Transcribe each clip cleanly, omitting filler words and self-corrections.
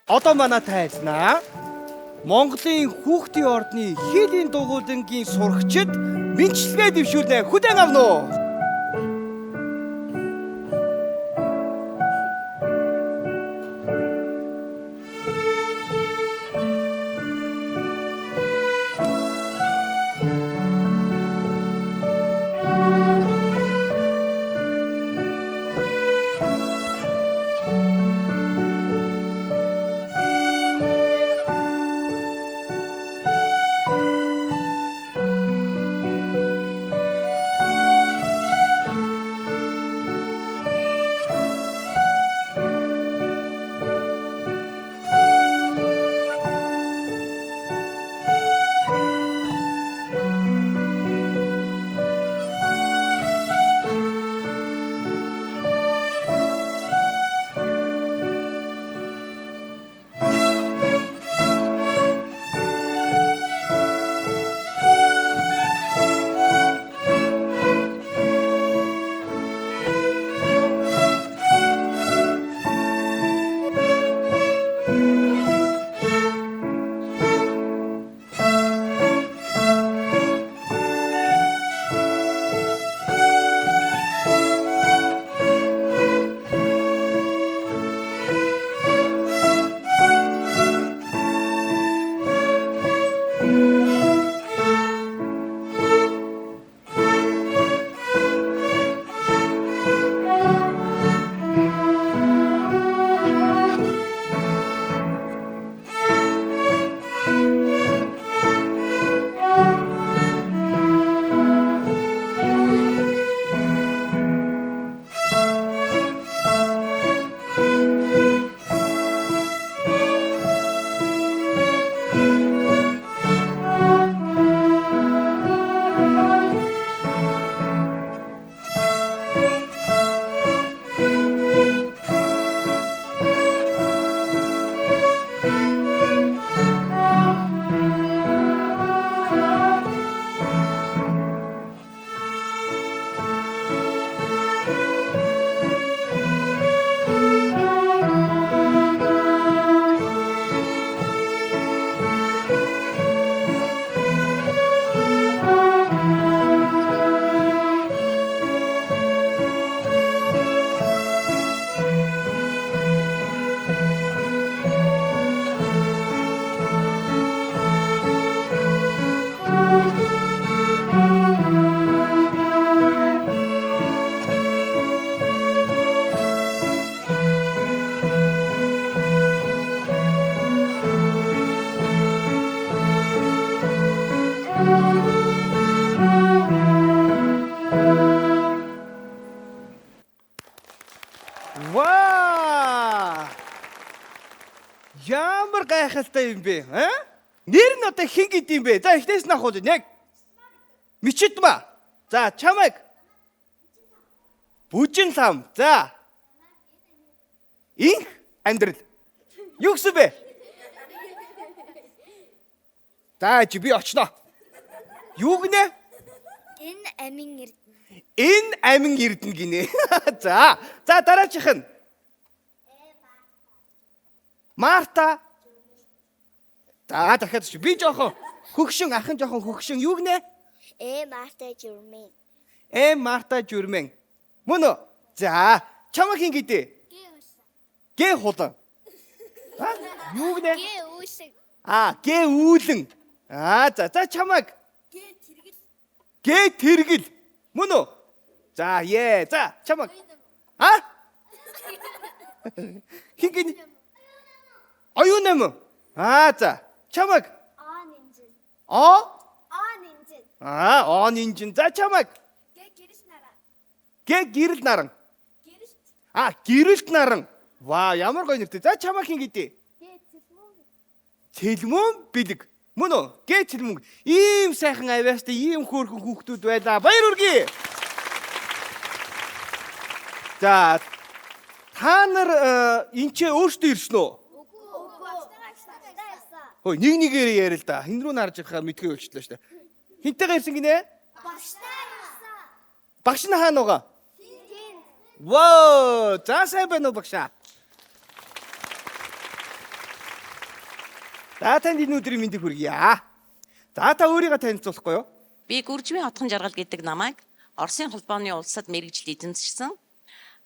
Одоо манай тайлнаа Монголын хүүхдийн ордны хийлийн дугуйлангийн сурагчид мэдлэгээ дэвшүүлнэ. Хүлээн авна уу? Ваа! Ямар гайхалтай юм бэ? Нэр нь одоо хэн гэдэг юм бэ? За эхнээс нь ахуул. Яг Мичитма. За чамайг. Бүжин лам. За. Инх амьдрал. Юу гэсэн бэ? За чи би очноо. Юу гинэ? Энэ амин эрдэнэ. Энэ амин эрдэнэ гинэ. За дараачих нь. Марта. За дахиад чи би жоохон хөгшин ахын жоохон хөгшин юу гинэ? Марта Журмэн. Марта Журмэн. Мөн үү? За чамаа хин гэдэг? Гэ хулан. Юу гинэ? Гэ үүсэг. Гэ үүлэн. За чамааг гэ тэргэл. Мөн үү? За чамааг. Хин гин? Оюун нэм. За чамааг. Нинжин. Нинжин. Нинжин. За чамааг. Гэ гэрэл наран. Гэ гэрэл наран. Гэрэлт. Гэрэлт наран. Ваа, ямар гоё нэртэй. За чамаа хин гэдэг? Гэ цэлмөн. Цэлмөн бэлэг. Мөн үү? Гэ цэлмөн. Ийм сайхан авьяастай ийм хөөрхөн хүүхдүүд байлаа. Баяр хүргэе. За та нар энчээ өөртөө ирсэн үү? Хөөе, нэгээр яриа л да. Хин рүү нарж байхаар мэдгүй болчихлоо шүү дээ. Хинтэйгээ ирсэн гинэ? Багш нь хаана байгаа? Воо, за сайн байна уу багшаа? За танд энэ өдрийн мэндийг хүргье. За та өөрийгөө танилцуулахгүй юу? Би Гүржмийн хотхон жаргал гэдэг намайг Оросын холбооны улсад мэргэжил эзэмшсэн.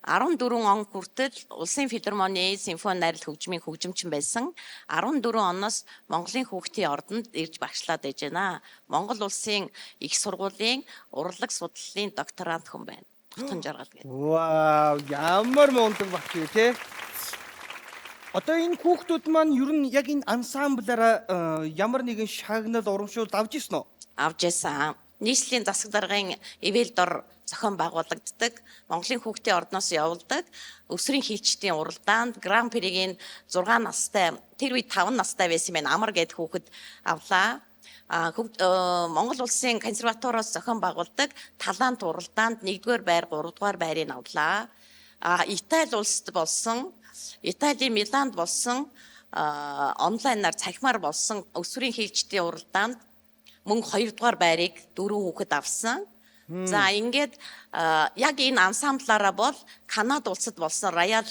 14 он хүртэл Улсын филармоны симфони найрал хөгжмийн хөгжимчин байсан. 14 оноос Монголын хүүхдийн ордонд ирж багшлаад байж байна. Монгол улсын их сургуулийн урлаг судлалын докторант хүн байна. Хотхон жаргал гэдэг. Вау, ямар мундаг багч юу те. Одоо энэ хүүхдүүд маань ер нь яг энэ ансамблаараа ямар нэгэн шагнал урамшуул авч ирсэн үү? Авч ясан. Нийслэлийн засаг даргын ивэл дор зохион байгуулагддаг. Монголын хүүхдийн ордноос явуулдаг. Өсвөрийн хилчдийн уралдаанд Гран Пригийн 6 настай, тэр үед 5 настай байсан юм байна. Амар гэд хүүхэд авлаа. Монгол улсын консерваториос зохион байгуулдаг талант уралдаанд 1-р байр, 3-р байрыг авлаа. Итали улсад болсон, Италийн Миланд болсон, онлайнаар цахимаар болсон өсвөрийн хилчдийн уралдаанд мөн 2-р байрыг 4 хүүхэд авсан. За ингээд яг энэ ансамблаараа бол Канада улсад болсон Роял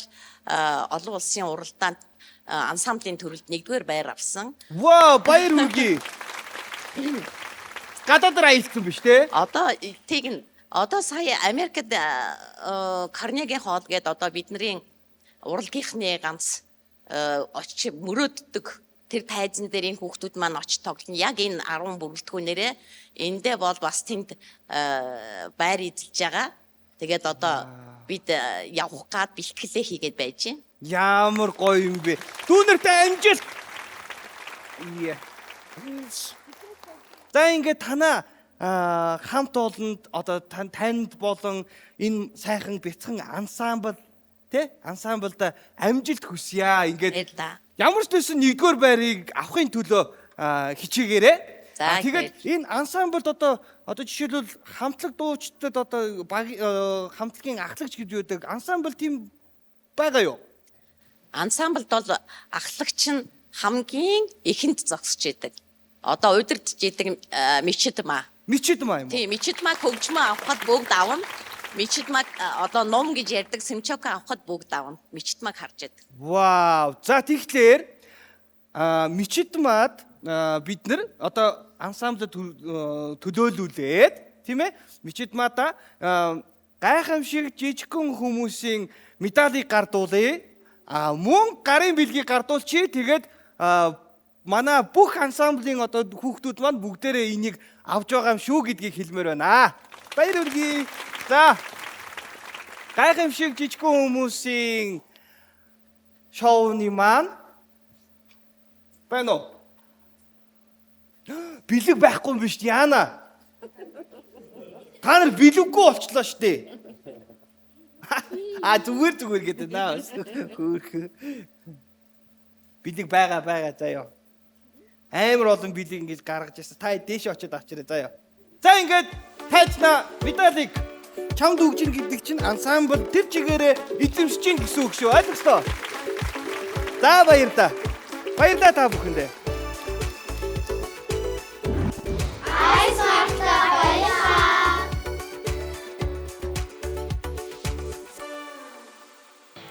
олон улсын уралдаанд ансамблийн төрөлд 1-р байр авсан. Вау, баяр хүргэе. Гадаад аялсан биш те? Одоо тийг одоо сая Америкт Карнеги холл гэдэг одоо бидний урлагийнхны ганц очиж мөрөөддөг тэр тайзан дээр энэ хүүхдүүд маань очиж тоглоно. Яг энэ 10 бүрэлдэхүүнээрээ эндээ бол бас тэнд байр эзэлж байгаа. Тэгээд одоо бид явах гад бэлтгэлээ хийгээд байж байна. Ямар гоё юм бэ. Түүнэртэй амжилт. За ингээд танаа хамт олонд одоо танд болон энэ сайхан бяцхан ансамбл те ансамблд амжилт хүсье. Ингээд ямар ч төсөн 1-р байрыг авахын төлөө хичээгээрэй. Тэгээд энэ ансамблд одоо жишээлбэл хамтлаг дуучдад одоо хамтлагийн ахлагч гэж үүдэг ансамбл тийм байгаа юу? Ансамблд бол ахлагч нь хамгийн ихэнд зогсож идэг. Одоо удирдах идэг мичидмаа. Мичидмаа юм уу? Тийм, мичидмаа хөгжмөө авахад бүгд авна. Мичидмаг одоо ном гэж ярьдаг симчок авахд бүгд авна. Мичидмаг харж яадаг. Вау. За тэгэхээр мичидмад бид нар одоо ансамблд төлөөлүүлээд тийм ээ мичидмада гайхамшиг жижигхэн хүмүүсийн медалийг гардуулъя. Мөн гарын бэлгийг гардуулчих. Тэгээд манай бүх ансамблийн одоо хүүхдүүд маань бүгдээрээ энийг авч байгаа юм шүү гэдгийг хэлмээр байна. Баяр хүргэе. За. Гайхамшиг жижигхэн хүмүүсийн шоуны маань байна уу? Бэлэг байхгүй юм биш яана. Та нар бэлэггүй болчлоо шүү дээ. Зүгээр гэдэг наа. Бэлэг байгаа заяа. Амар олон бэлэг ингэж гаргаж ирсэн. Та дээш очиод авчираа заяа. За ингээд тайцнаа медалийг чамд өгч ин гэдэг чинь ансамбл тэр чигээрээ эзэмшиж гин гэсэн үг шүү. Ойлгосноо? За баяр та та бүхэндээ.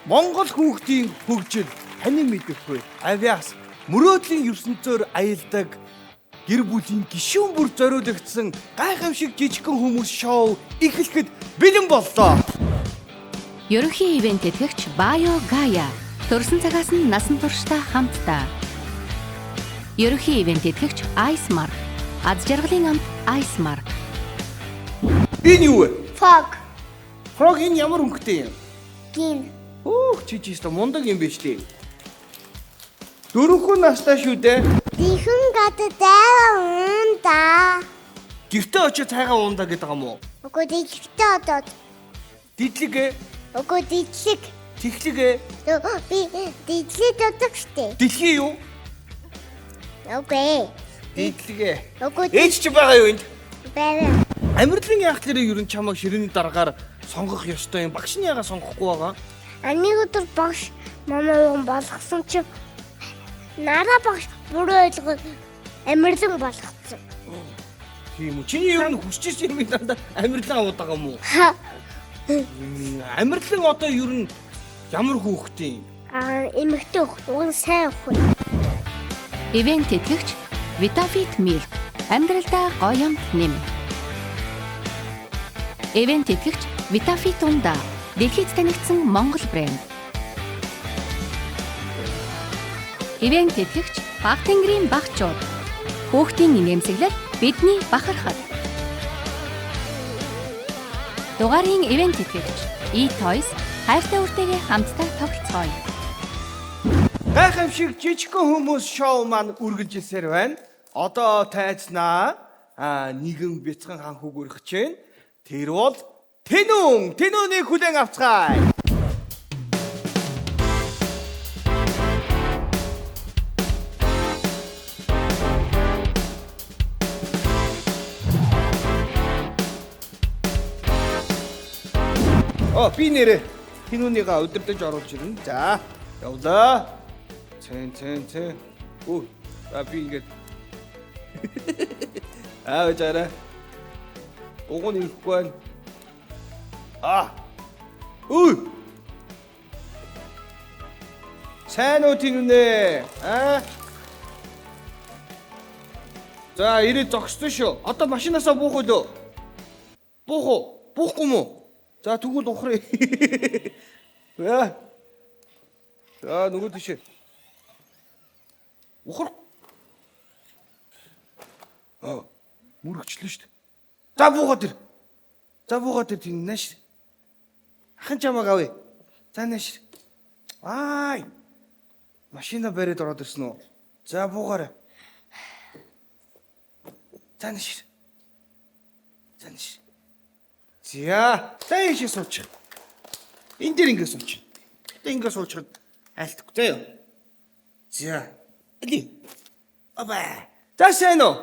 Монгол хүүхдийн хөгжил таны мэдэхгүй авиас мөрөөдлийн ертөнцөөр аялдаг гэр бүлийн гишүүн бүр зориулагдсан гайхамшиг жижигхэн хүмүүс шоу эхлэхэд бэлэн боллоо. Ерөнхий ивент тэтгэгч Bio Gaia төрсөн цагаас нь насан туршдаа хамтдаа. Ерөнхий ивент тэтгэгч Ice Mark аз жаргалын амт Ice Mark. Энэ юу вэ? Фог. Фрог энэ ямар өнгөтэй юм? Гин. Чичээс мундаг юм биш үү? 4 настай шүү дээ. Дихэн гадтай унда. Гэртээ очиж цайгаа уунда гэдэг юм уу? Үгүй дихдээ одоо. Дидлэг. Үгүй дидлэг. Тэхлэг. Би дидлэг одоо штэ. Дэлхий юу? Үгүй. Дидлэг. Үгүй. Ээж чи байгаа юу энд? Бэрэ. Амьдралын яах тэрэ ер нь чамайг ширээний дараагаар сонгох ёстой юм. Багш нь яагаад сонгохгүй байгаа? Нэг өдөр багш мамаа болгосон чи нараа багш буруу ойлгоод амирлан болгоцсон. Тийм үү? Чиний ер нь хүсэж ирсэн юм дандаа амирлан аваад байгаа юм уу? Амирлан одоо ер нь ямар хүүхдийн? Эмэгтэй хүүхд, уг сайн хүүхд. Ивент тэтгэгч Vitafit Milk амьдралдаа гоё юмт нэм. Ивент тэтгэгч Vitafit Унда дэлхийд танигдсан Монгол брэнд. Ивент тэтгэгч Баг тэнгэрийн багчууд хүүхдийн инээмсэглэл бидний бахархал. Дугаарын ивент тэтгэгч E-Toys хайртай үртэйгээ хамтдаа тоглоцгоё. Гайхамшиг жижигхэн хүмүүс шоу маань үргэлжилсээр байна. Одоо тайзнаа нэгэн бяцхан хан хүүг өргөж байна. Тэр бол Тэнүүнийг хүлээн авцгаая. Би нэрээ Тэнүүнийгаа өдөрдөж оруулж ирнэ. За, явлаа. Цэн. Би ингээд жаараа. Угон ирэхгүй байна. Сайн уу Тэнүүнэ? За, ирээд зогссон шүү. Одоо машинаасаа буух уу? Буух уу? Буухгүй мүү? За, тэгвэл ухраа. За, нөгөө тийш. Ухар. Мөрөгчлөө шүү дээ. За, буугаад ир тийм нааш. Ахын чамааг авъя. За, нааш. Машина бариад ороод ирсэн үү? За, буугаарай. За, нааш. За, ийшээ сууч. Энд дээр ингэ сууч. Ингэ суучаад айлтгүй заяа. За. Эли. Аба. За сайн уу?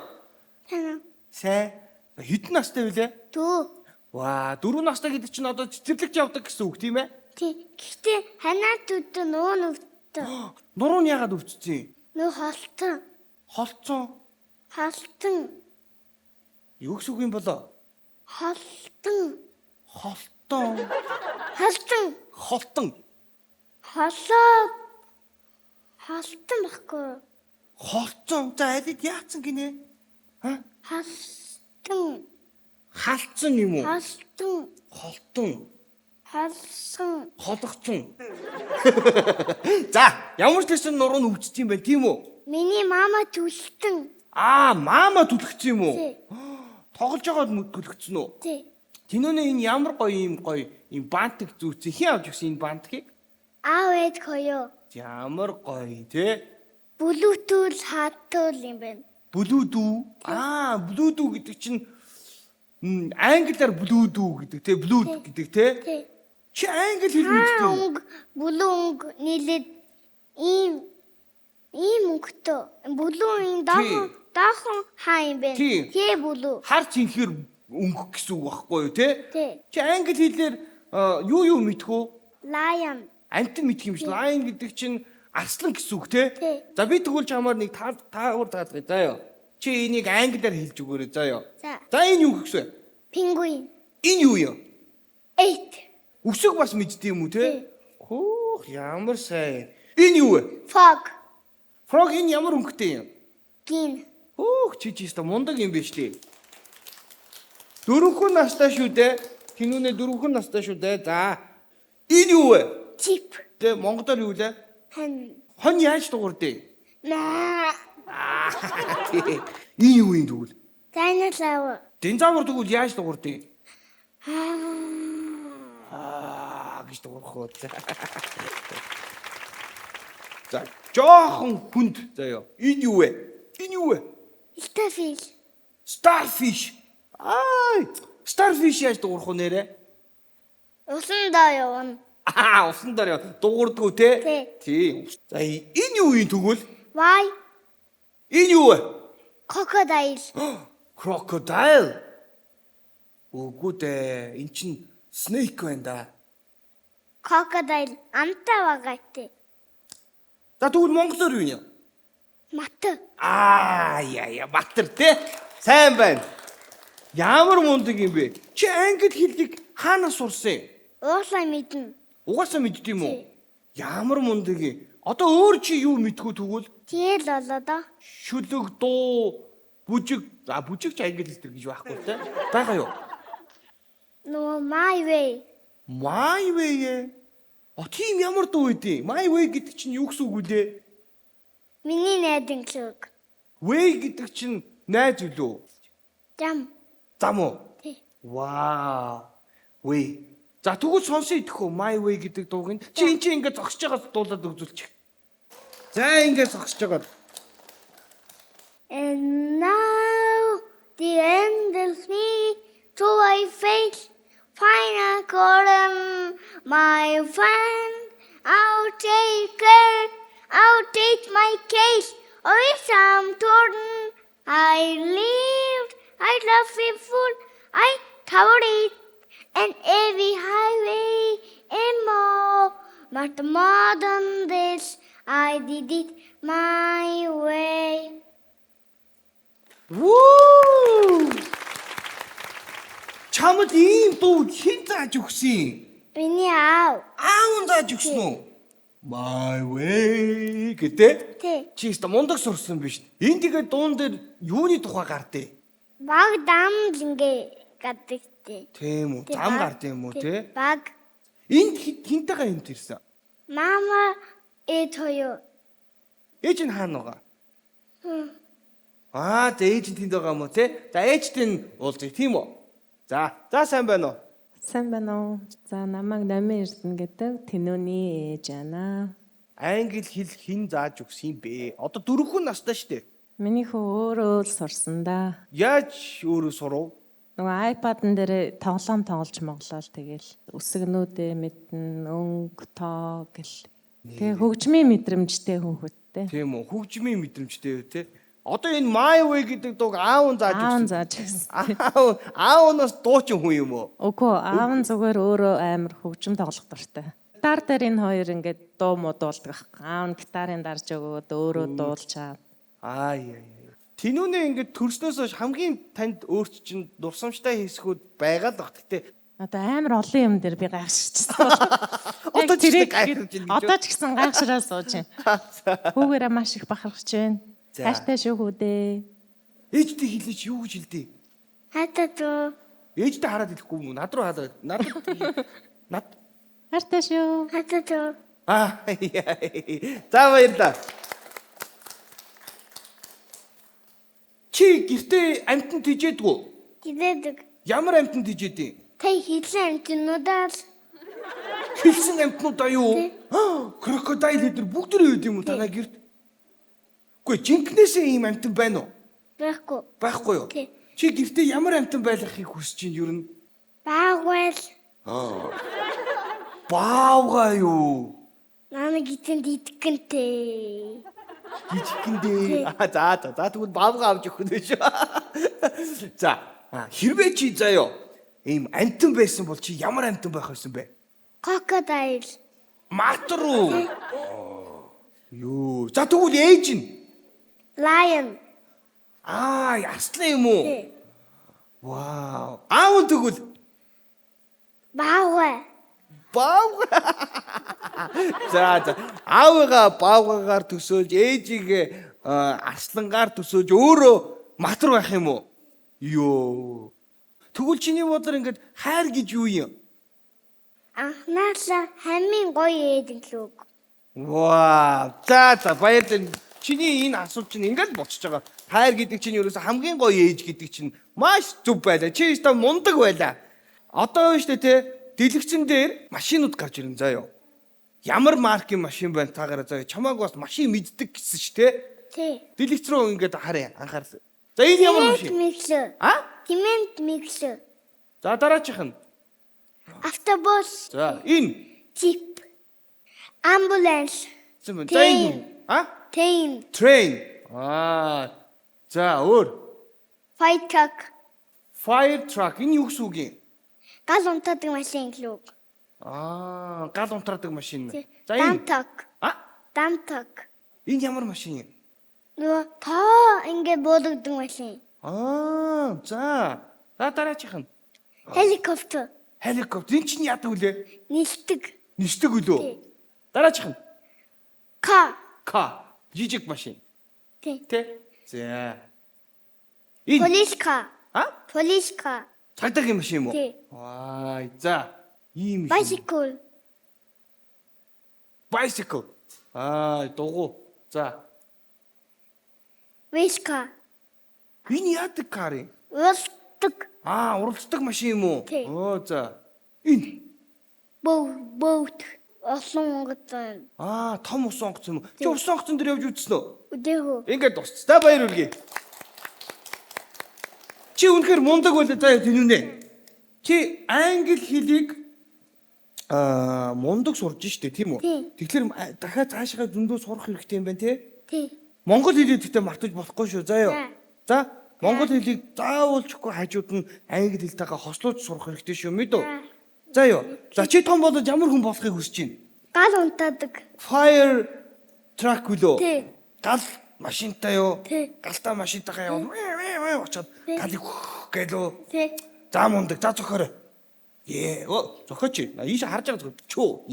Сайн. Хэдэн настай вэ? 4. Ваа, 4 настай гэдэг чинь одоо цэцэрлэгч явдаг гэсэн үг тийм ээ? Тий. Гэхдээ ханаад үдэ нөө нүвтэ. Нуруу нь яагаад өвчсөн? Нөө холтон. Холцсон. Юу гэсэн үг юм болоо? Холтон. Холтон баггүй. Холцсон. За алид яатсан гинэ? Халцсан юм уу? Холгцсон. За, ямар ч гэсэн нуруу нь өвчсөн юм байна, тийм үү? Миний мама түлхтэн. Мама түлхсэн юм уу? Тий. Тоглож байгаад түлхсэн үү? Тий. Тэнүүнээ энэ ямар гоё юм бантик зүүцэн хин авч өгсөн энэ бантикийг? Аав ээж хоёо. Ямар гоё те? Bluetooth хатуул юм байна. Bluetooth. Bluetooth гэдэг чинь англиар Bluetooth гэдэг те? Bluetooth гэдэг те? Тий. Чи англи хэл мэддэг үү? Булунг нийлээд ийм өнгөтэй. Булун даахан хаа юм бэ? Тий булуу. Харц инхээр өнгөх гэсэн үг байхгүй юу те? Тий. Чи англи хэлээр юу мэдэх үү? Lion. Амтан мэдх юм шиг. Lion гэдэг чинь арслан гэсэн үг те? Тий. За би тэгвэл чамаар нэг таагаар даадгая заяа. Чи энийг англиар хэлж өгөөрэй заяа. За энэ юу гэхсвэ? Penguin. Энэ юу юм? 8. Үсэг бас мэддэг юм уу те? Хөөх ямар сайн. Энэ юу вэ? Frog. Frog энэ ямар өнгөтэй юм? Гин. Хөөх чи та мундаг юм биш тий. 4 настай шүү дээ. Тэнүүнээ 4 настай шүү дээ. За. Энэ юу вэ? Chip. Тэ монголоор юу лээ? Хон яаж дуурдээ? наа. Энэ юу юм тэгвэл? Dinosaur. Динозавр тэгвэл яаж дуурдээ? Гэж дуурах уу. За, жоохон хүнд заяа. Энэ юу вэ? Starfish. Starfish яаж дуурах вэ нэрэ? Усан доо явна. Усан дээр дуурдгүү те? Тий. За, энэ юу юм тэгвэл? Why? Энэ юу вэ? Crocodile. Үгүй дээ. Эн чин snake байна да. Crocodile амтай байгаатай. За тэгвэл монголоор юу юм? Мат. Матар те. Сайн байна. Ямар мундаг юм бэ? Чи англи хэлийг хаанаас сурсан? Уусаа мэднэ. Угаасаа мэддэм үү? Ямар мундаг юм. Одоо өөр чи юу мэдгүй тэгвэл? Тэгэл болоо доо. Шүлэг, дуу, бүжиг. За бүжиг ч англи хэлтэй гэж байхгүй те. Бага юу? Нөгөө my way. My way. Тийм ямар дуу үдээ? My way гэдэг чинь юу гэсэн үг үлээ? Миний найдын үг. Way гэдэг чинь найз үлээ. Зам уу? Тий. Вау. Way. За тэгвэл сонсоо идэх үү? My way гэдэг дууг нь. Чи энэ чинь ингээд зогсож байгаа дуулаад үзүүлчих. За ингээд зогсож байгаа. And now the end of me to I face final column, my friend. I'll take my case. Oh, some torn. I lived, I love him full. I covered it, and every highway and more. But more than this, I did it my way. Woo! Чамд ийм дуу хэн зааж өгсөн? Миний аав. Аав нь зааж өгсөн үү? My way гэдэг. Тий. Чи өөртөө мундаг сурсан биз? Энд тэгээд дуун дээр юуны тухай гардыг? Баг дам ингээ гадаг тий. Тийм үү? Тий, Зам баг. гард юм уу Тий, те? Баг. Энд хинтэйгээ энд ирсэн. Мама тоё. Ээж нь хаана байгаа? Ээж нь тэнд байгаа юм уу те? За ээжтэй нь уулзъя тийм үү? За сайн байна уу? Сайн байна уу? За намайг Намын Эрдэнэ гэдэг Тэнүүний ээж Ана. Англи хэл хэн зааж өгсөн юм бэ? Одоо 4 хүн настай шүү дээ. Миний хүү өөрөө л сурсан да. Яаж өөрөө сурав? Нөгөө iPad-н дээр тоглоом тоглож моглол тэгэл үсгнүүдээ мэднэ, өнгө, тоо гэл. Тэгээ хөгжмийн мэдрэмжтэй хүүхэдтэй. Тийм үү? Хөгжмийн мэдрэмжтэй үү те? Одоо энэ My Way гэдэг дууг аав нь зааж Аав өгсөн. нь зааж өгсөн. Аав нас дуучин хүн юм уу? Үгүй аав нь зүгээр өөрөө амар хөгжим тоглох дуртай. Гитар дээр энэ хоёр ингээд дуу муудуулдаг байхгүй. Аав нь гитарын дарж өгөөд өөрөө дуулж чаа. Яа. Тинүүнээ ингээд төрснөөс хойш хамгийн танд өөрт чинь дурсамжтай хэсгүүд байгаа л баг. Гэтэ Одоо амар олон юм дээр би гайхшчихсан. одоо ч гэсэн гайхаж байна гэж. Одоо ч гэсэн гайхшраа сууж байна. Хүүгээрээ маш их бахархаж байна. За. Хайртай шүү хүүдээ. Ээжтэй хэлээч юу гэж хэлдэг? Хататуу. Ээжтэй хараад хэлэхгүй юм уу? Над руу хараад. Над. Хайртай шүү. Хататуу. За баярлаа. Чи гэртээ амтнд тижээдгүү? Тэдэг. Ямар амтнд тижээдээ? Тэ хийлэн амтнуудаа л Хэлсэн амтнуудаа юу? Крокодайл эдэр бүгд л үйд юм уу танаа гэрт? Үгүй жинкнээсээ ийм амтан байна уу? байхгүй. Байхгүй юу? Тий. Чи гэртээ ямар амтан байлгахыг хүсэж чинь юу нэ? Баагвал Баавгаа юу? намайг эцэнд идэхгэнтэй. Жижигхэндээ. За тэгвэл баавгаа авч өгөх нь шүү. За хэрвээ чи заяо ийм амтан байсан бол чи ямар амтан байх байсан бэ? Крокодайл. Матар уу? Юу. За тэгвэл ээж нь. Lion. Яслан юм уу? Тий. Вау. Аав тэгвэл Баавга. За. Аавыгаа баавгаар төсөөлж, ээжигээ арслангаар төсөөлж өөрөө матар байх юм уу? Йоо. Тэгвэл чиний бодлоор ингээд хайр гэж юу юм? Анхнаасаа хамгийн гоё ээдэг л үг. Вау. За баярлалаа. Чиний энэ асуулт чинь ингээд болчихж байгаа. Хайр гэдэг чинь ерөөсө хамгийн гоё ээж гэдэг чинь маш зөв байлаа. Чи өөртөө мундаг байлаа. Одоо шүү дээ те дэлгэцэн дээр машинууд гарч ирэн заяа. Ямар маркийн машин байна таагаараа заяа. Чамааг бас машин мэддэг гэсэн ш те. Тий. Дэлгэц рүү ингээд харъя анхаарал. За энэ ямар машин? Цемент миксер. За дараачих нь. Автобус. За энэ. Jeep. Ambulance. За энэ. Train. За өөр. Fire truck. Fire truck энэ юу гэсэн үг юм? Гал унтаадаг машин л үг. Гал унтраадаг машин. За Dump энэ. truck. Dump truck. Энэ ямар машин юм? Нөгөө тоо ингэ буудагдаг машин. За дараачих нь. Helicopter. Helicopter энэ чинь яадаг үлээ? Нисдэг. Нисдэг үлээ. Дараачих нь. Car. Car. Жижиг машин. Тий. Тэ? За. Энэ Police car. а? Police car. Цагдаагийн машин юм уу? Тий. Вай. За. Ийм машин. Bicycle. Bicycle. Дугуй. За. Race car. Энэ яадаг кар юм? Уралдаг. Уралддаг машин юм уу? Тий. За. Энэ Boat. Олон онгоцон. том ус онгоц юм уу? Чи ус онгоцон дээр явж үзсэн үү? Үдээхүү. Ингээд тусцаа баяр үргээ. Чи үнэхээр мундаг байлаа заа тэнүүнэ. Чи англи хэлийг мундаг сурж штэ тийм үү? Тийм. Тэгэхээр дахиад цаашгаа зөндөө сурах хэрэгтэй юм байна те. Тий. Монгол хэлийг гэхдээ мартаж болохгүй шүү заа юу. За. За монгол хэлийг заавалчгүй хажууд нь англи хэлтэйгээ хослуулж сурах хэрэгтэй шүү мэдв. За юу. За чи том болоод ямар хүн болохыг хүсэж байна? Гал унтаадаг. Fire truck үлөө. Тий. Гал машинтай юу? Тий. Галтай машинтайгаа явна. Очоод Тий. галыг гэлөө. Тий. За мундаг. За зохиорой. Зохиоч. Ийш харж байгаа чөө.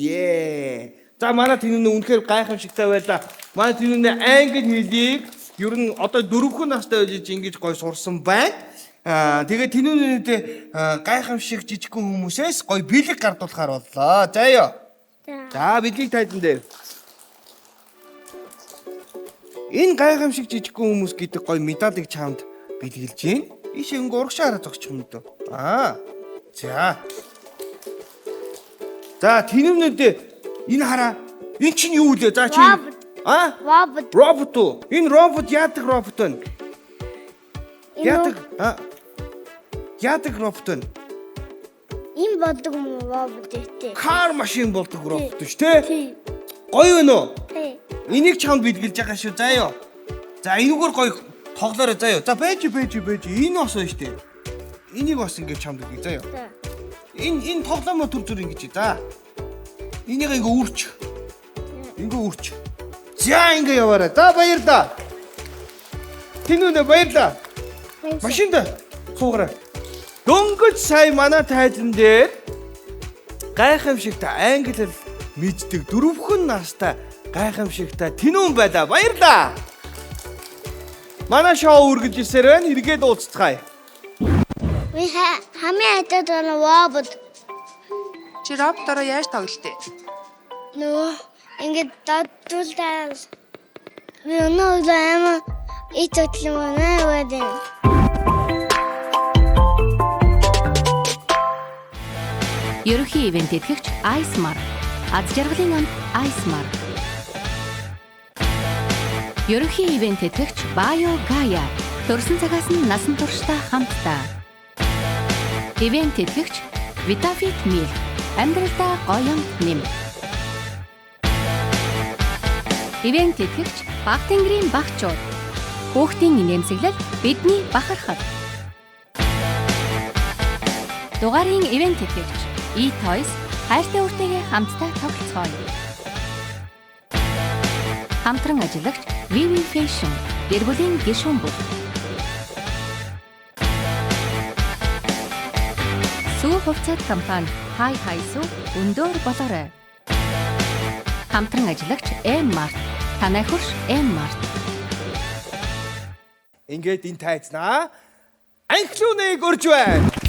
За манай тэнүүнээ үнэхээр гайхамшигтай байлаа. Манай тэнүүнээ англи хэлийг ер нь одоо 4 настай байж ингэж гой сурсан байна. Тэгээд тэнүүнээ гайхамшиг жижигхэн хүмүүсээс гой бэлэг гардуулахар боллоо. За ёо. За бэлгийг тайдан дээр. Энэ гайхамшиг жижигхэн хүмүүс гэдэг гой медалийг чамд бэлгэлж гин. Ийш ингэ урагшаараа зогсчих юм дөө. За. За тэнүүнээ энэ хараа. Энэ чинь юу вэ? За чи Robot. робот уу? Энэ робот яадаг робот вэ? Яадаг робот вэ? Им бодог юм робот ихтэй. Кар машин болдог робот шүү, тэ? Тий. Гоё вэ нөө? Тий. Энийг чамд бэлгэлж байгаа шүү. За ёо. За энэгээр гоё тоглоорой заа ёо. За байж. Энэ бас байна шүү дээ. Энийг бас ингэ чамд бэлгий заа ёо. За. Энэ тоглоомоо төр ингэж. За. Энийг ингэ үрч. За ингэ яваарай. За баярлаа. Тэнүүнээ баярлаа. Машинд суугараа. Дөнгөж сая манай тайлан дээр гайхамшигтай англи хэл мэддэг 4 настай гайхамшигтай тэнүүн байлаа. Баярлаа. Манай шоу үргэлжилсээр байна. Эргээд уулзцгаая. Хамгийн хатад робот. Чи роботороо яаж тоглолтээ? Нөө ингээд дадуулаад өнөө итотлмонаа вадэн. Ерөнхий ивент тэтгэгч Icemark. Аз жаргалын амт Icemark. Ерөнхий ивент тэтгэгч BioGaia. Төрсөн цагаас нь насан туршдаа хамтдаа. Ивент тэтгэгч Vitafit Milk. Амьдралдаа гоё амт нэм. Ивент тэтгэгч Баг тэнгэрийн багчууд. Хүүхдийн нэмсэглэл бидний бахархал. Дугаарын ивент тэтгэгч E-Toys хайртай үртэйгээ хамтдаа тоглоцгооё. Хамтран ажиллагч Vivi Fashion гэр бүлийн гишүүн бүл. Сүү хувьцаат компани Hi Сүү өндөр болоорой. Хамтран ажиллагч M-Mart танай хурш M-Mart. Ингээд энэ тайзнаа анхлууныг өрж байна.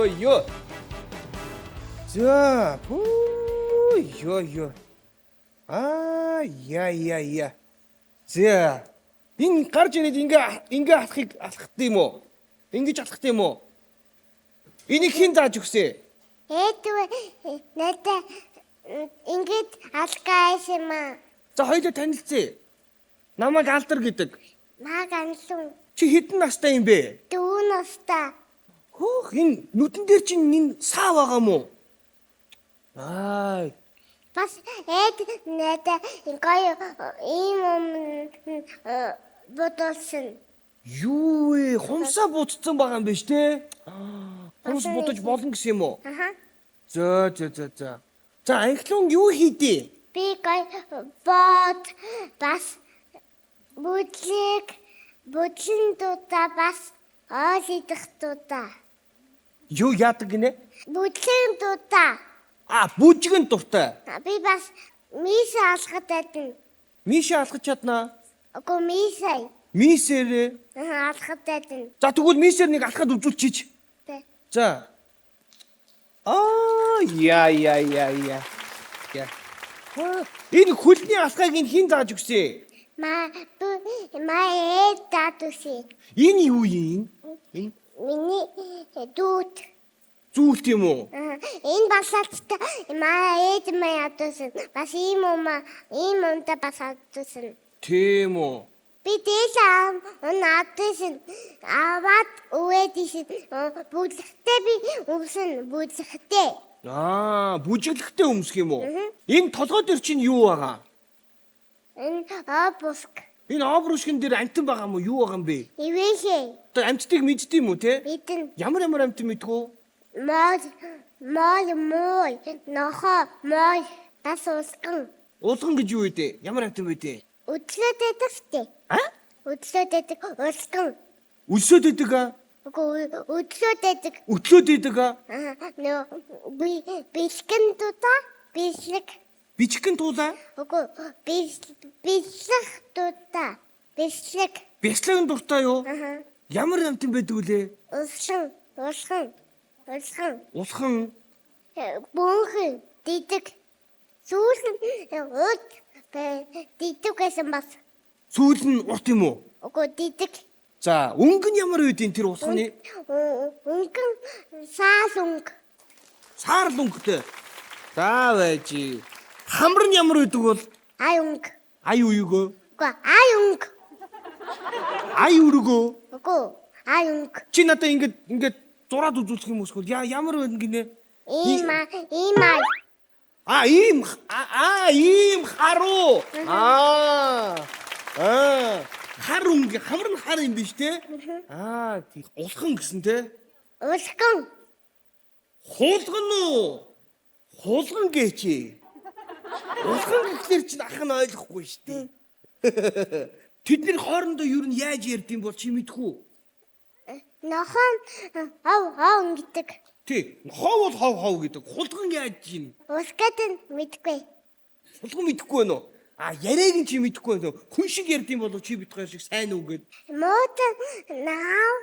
Йо. За, йо. Я. За. Энэ гарч ирээд ингээ алхах юм уу? Ингэж алхах юм уу? Энийг хэн зааж өгсөн? Надаа ингээд алгааш юм аа. За хоёулаа танилцъя. Намайг Алдар гэдэг. Наг анлун Чи хэдэн настай юм бэ? 4 настай. Хөөх энэ нүдэн дээр чинь энэ саа байгаа мó? Бас надаа гоё ийм бодолсон. Юу вэ? Хумсаа буцсан байгаа юм биш те? Хумс будаж болно гэсэн юм уу? Аха. За. За анхлын юу хийдээ? Би гоё бод бас Бүдлэн дуудаа бас оол идэх дуудаа. Юу яадаг гинэ? Бүдлэн дуудаа. Бүжгэн дуртай. Би бас мис алхад байдна. Миш алхаж чаднаа. Үгүй мисай. Мисээр. Алхад байдна. За тэгвэл мисээр нэг алхаад үзүүлчихийч. Тэ. За. Я. Энэ хөлний алхайг нь хэн зааж өгсөн? Маа датуси. Энэ юу юм? Энэ Миний дүүд. зүүлт юм уу? Энэ басаалттай маа ядусан. Бас ийм умта бас ядусан. Тийм үү. Би дээлээ надсан. Аваад өвэдсэн. Бүдлэгтэй би өмсөн. Бүдлэгтэй. Бүжиглэхтэй өмсөх юм уу? Энэ толгой дээр чинь юу байгаа? Энэ обуск. Энэ обрушгин дээр амтан байгаа юм уу? Юу байгаа юм бэ? Ивэхэ. Одоо амттыг мэддэг юм уу те? Бидэн Ямар амт мэдгүү? мой нохо мой бас ускан. Уулган гэж юу вэ? Ямар амтан вэ те? Үтлээд дэвтэй. Үтлээд дэг ускан. Үлсөөд идэг аа? Үгүй үтлээд дэг. Өтлөөд идэг аа? Би бэлгэн дуудаа. Бэлэг. Бичгэн туулаа? Үгүй бэлэг дуудаа. Бэлэг. Бяцлагын дуртай юу? Ямар амтан байдаг вүлээ? Усхан. Улхан. Бонхэн дидик. Сүүлэн ут дидик гэсэн бас. Сүүл нь урт юм уу? Үгүй дидик. За, өнгө нь ямар байдیں۔ Тэр улханы? Өнгөн саалунг. Саарл өнгөтэй. За байж. Хамар нь ямар байдаг бол? Аюнг. Ай уюгөө. Үгүй аюнг. Ай өргөө. Үгүй аюнг. Чи надаа ингээд зураад үзүүлэх юм уусгүй. Ямар байна гинэ? Ийм Ийм харуу. Хар өнгө, хамар нь хар юм биш те? Тийм улхан гэсэн те? Ускан. Хуулган уу? Хуулган гэчи. Улхан гэхлээр чинь ах нь ойлгохгүй шүү дээ. Тэдний хоорондоо юу нь яаж ярьдсан бол чи мэдхүү? Нохон хав гэдэг. Тий, хов бол хов гэдэг. Хулган яаж чинь? Ускат нь мэдгүй. Хулган мэдэхгүй байна уу? Яриаг нь чи мэдэхгүй байна уу? Хүн шиг ярьдсан болов чи битгаар шиг сайн уу гэд. Модон наа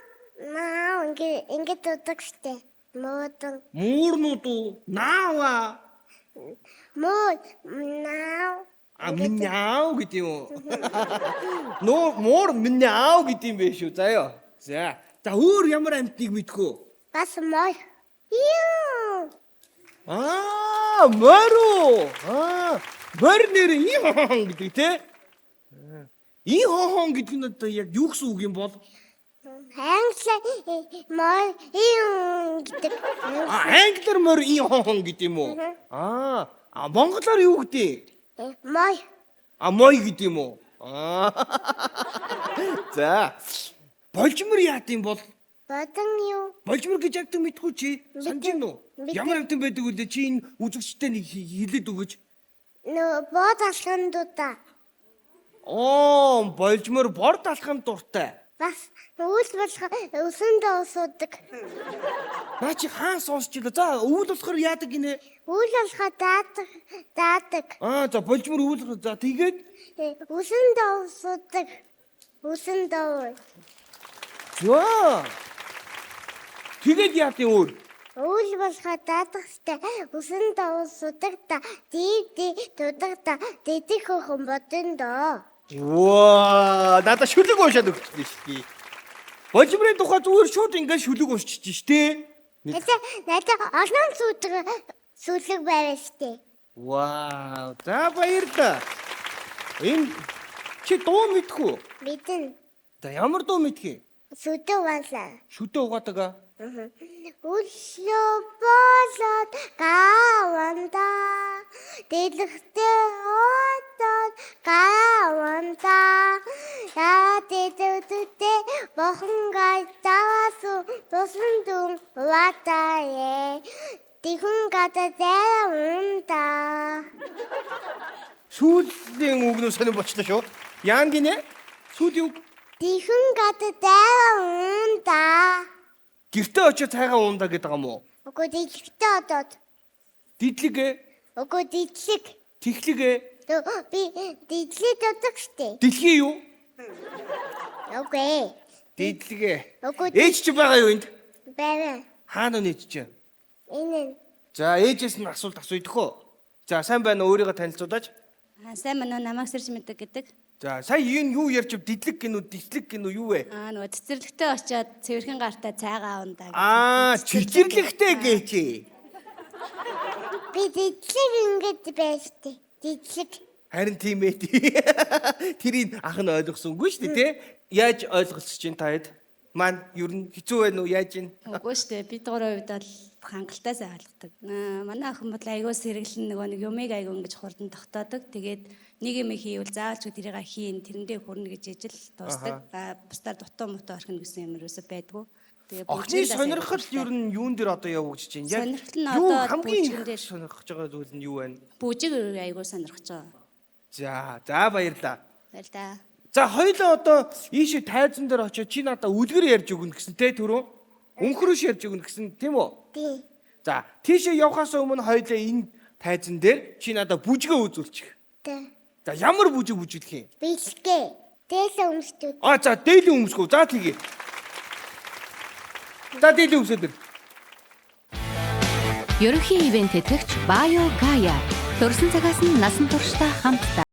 ингээд утгастай. Модон. Муурнууд уу? Наава. Наа. Миняу гэдэг юм уу? Муур миняу гэдэг юм биш үү? Заяа. За өөр ямар амтныг мэдхүү? Бас мой. Юу. Морь. Морь нэр ихон гэдэг те? Ихон гэдэг нь одоо яг юу гэсэн үг юм бол? Англиар мой гэдэг. Англиар морь ихон гэдэг юм уу? Монголоор юу гэдэг? Мой. Мой гэдэг юм уу? За. Болжмор яат юм бол? Бодон юу? Болжмор гэж ягт мэдгүй чи? Санаж гин үү? Ямар амтан байдаг үлээ чи энэ үзэгчтэй нэг хэлээд өгөөч. Бод алхандуудаа. Болжмор борд алханд дуртай. Бас үйл болох өсөндөө усуудаг. Наа чи хаан сонсч илээ. За өвөл болохоор яадаг гинэ? Үйл болохоо даадаг. За болжмор өвөл за тэгээд Өсөндөө усуудаг. Өсөндөө. Зөө. Тэгээд яат юм өөр? Үйл болохоо даадах сте. Өсөндөө усуудаг та. Тудаг та. Дидих хөхөн бодондоо. Надаа шүлэг уушаад өгчтэй шүү дээ. Болжмрын тухай зүгээр шууд ингээд шүлэг уушчих шүү дээ. Надаа олон сүлэг байваа сте. За баярлалаа. Энэ чи дуу мэдхүү? Мэдэн. За ямар дуу мэдхий? Сүдэ валаа. Шүдэ угаадаг. Үллөө болоод гаванда дэлгэхтэй отоод гаванда яадэдүдэ бохонгай тавасу тосон дүн ватае тихун гата дэвэнта. Сүүлийн үгнөө сонир болчлоо шүү. Яан гинэ? Сүүл юу? Дихэн гадаа дайгаа уунда. Гэртээ очиж цайгаа уунда гэдэг юм уу? Үгүй дидлэгтэй одоод. Дидлэгээ, Үгүй дидлэг. тэхлэгээ, Би дидлэг додог штэ. дэлхий юу? Үгүй. Дидлэгээ. Үгүй Ээж чи байгаа юу энд? баваа. Хаана нээж чи? Энэ За ээжээс нь асуулт асууйдах уу? За сайн байна уу? Өөрийгөө танилцуулаач. Сайн мань намайг сэрж мэддэг гэдэг. За сая юу ярьж дидлэг гинүү, дичлэг гинүү юу вэ? Нөгөө цэцэрлэгтээ очиод цэвэрхэн гартаа цайгаа ундаа. Чичирлэгтэй гээч. би дидлэг ингэж байжтэй. Дидлэг. Харин тийм ээ. Тэрийг ах нь ойлгосонгүй шүү дээ, тий? Яаж ойлгосч чинь таад? Маань юу н хэцүү байна уу? Яаж ийн? Үгүй шүү дээ. Бид гурван хувьд бол хангалттай сайн ойлгодог. Манай охин бол айгуу сэргэлэн нөгөө нэг юмыг айгуу ингэж хурдан тогтоодог. Тэгээд нэг юм хийвэл заавалч тэрийг хийн, тэрэндээ хүрнэ гэж ижил дуусдаг. Бусдаар дутуу мутуу орхино гэсэн юм ерөөсөй байдгүй. Тэгээ Охны сонирхол юу н юун дээр одоо явагдаж чинь? Сонирхол нь юу одоо хамгийн бүжгэн дээр. сонирхож байгаа зүйл нь юу вэ? Бүжиг айгуу сонирхож байгаа. За баярлаа. Баяр та. За хоёлоо одоо ийшээ тайзан дээр очиж чи надаа үлгэр ярьж өгнө гэсэн те түрүү. Өнхрөөш ярьж өгнө гэсэн тийм үү? Тий. За тийшээ явхаас өмнө хоёлоо энэ тайзан дээр чи надаа бүжгээ үзүүлчих. Тэ. За ямар бүжиг бүжиглэх юм? Бэлгээ. Дээлээ өмсдөг. За дээлийн өмсгөө. За тэгье. За дээлийн өмсөд. Ерөнхий ивент тэтгэгч Баё Гая. Төрсөн цагаас нь насан туршдаа хамтдаа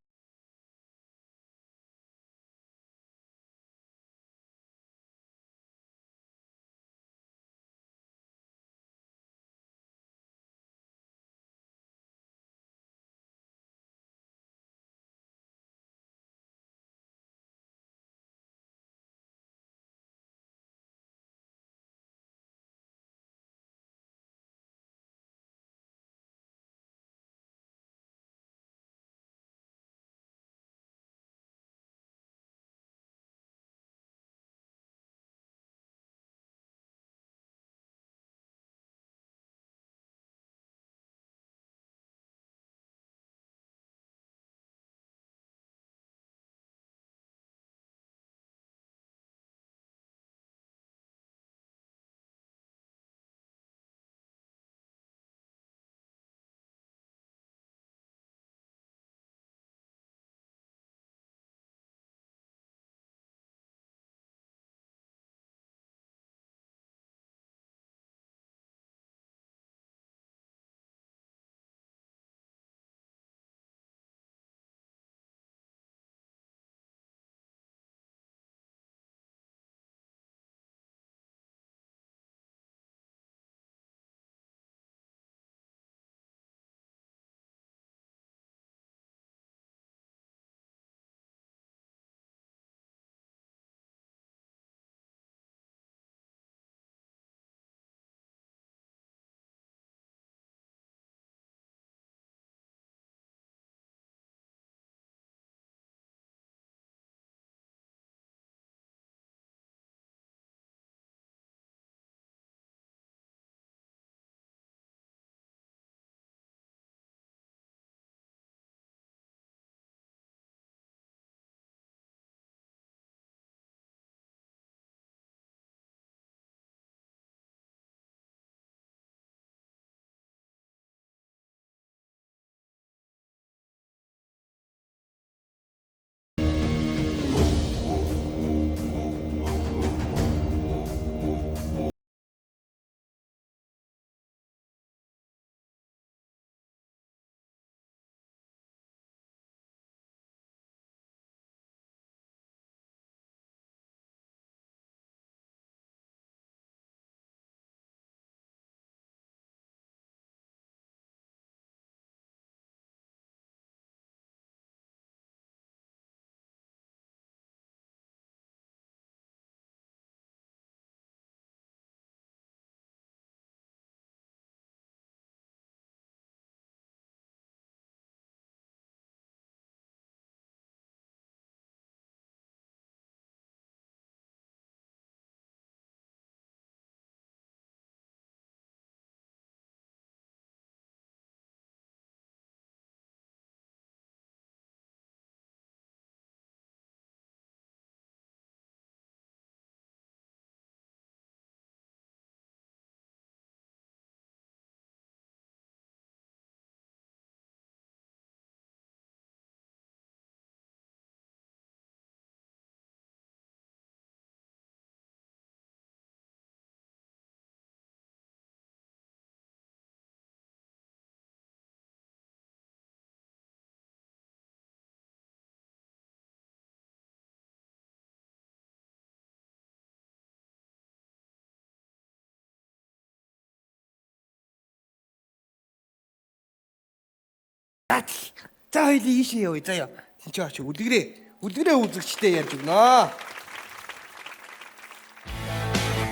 За хоёул ийшээ явъя заяа. Тин ч очи үлгэрээ үзэгчтэй ярьж өгнө.